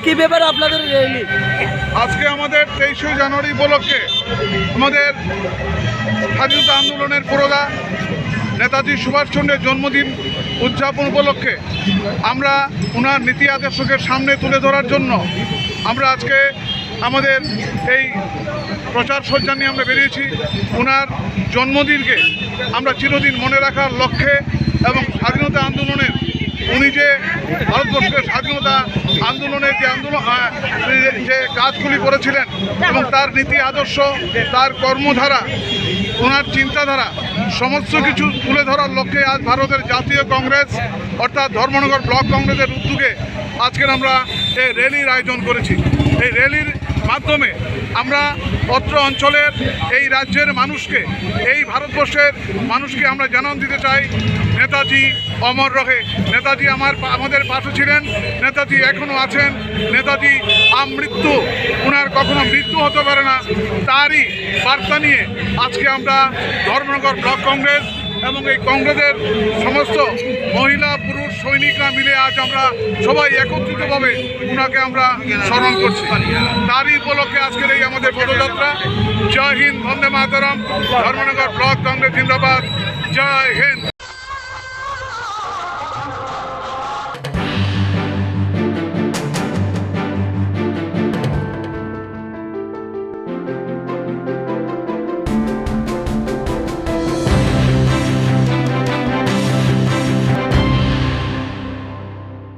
কি ব্যাপারে আপনাদের র্যালি? আজকে আমাদের 23শে জানুয়ারি উপলক্ষে আমাদের স্বাধীনতা আন্দোলনের পুরোধা নেতাজি সুভাষচন্দ্রের জন্মদিন উদযাপন উপলক্ষে আমরা ওনার নীতি আদর্শকে সামনে তুলে ধরার জন্য আমরা আজকে আমাদের এই প্রচার সজ্জা নিয়ে আমরা বেরিয়েছি। ওনার জন্মদিনকে আমরা চিরদিন মনে রাখার লক্ষ্যে এবং স্বাধীনতা আন্দোলনের উনি যে ভারতবর্ষের স্বাধীনতা আন্দোলনের যে কাজগুলি করেছিলেন এবং তার নীতি আদর্শ, তার কর্মধারা, ওনার চিন্তাধারা সমস্ত কিছু তুলে ধরার লক্ষ্যে আজ ভারতের জাতীয় কংগ্রেস অর্থাৎ ধর্মনগর ব্লক কংগ্রেসের উদ্যোগে আজকের আমরা এই র্যালির আয়োজন করেছি। এই র্যালির মাধ্যমে আমরা অত্র অঞ্চলের এই রাজ্যের মানুষকে, এই ভারতবর্ষের মানুষকে আমরা জানান দিতে চাই নেতাজি অমর রহে। নেতাজি আমাদের পাশে ছিলেন, নেতাজি এখনও আছেন, নেতাজি আমৃত্যু, ওনার কখনো মৃত্যু হতে পারে না, তারই বার্তা নিয়ে আজকে আমরা ধর্মনগর ব্লক কংগ্রেস এবং এই কংগ্রেসের সমস্ত মহিলা পুরুষ সৈনিকরা মিলে আজ আমরা সবাই একত্রিতভাবে ওনাকে আমরা স্মরণ করছি। তারই উপলক্ষে আজকের এই আমাদের পদযাত্রা। জয় হিন্দ, বন্দে মাতরম। ধর্মনগর ব্লক কংগ্রেস জিন্দাবাদ। জয় হিন্দ।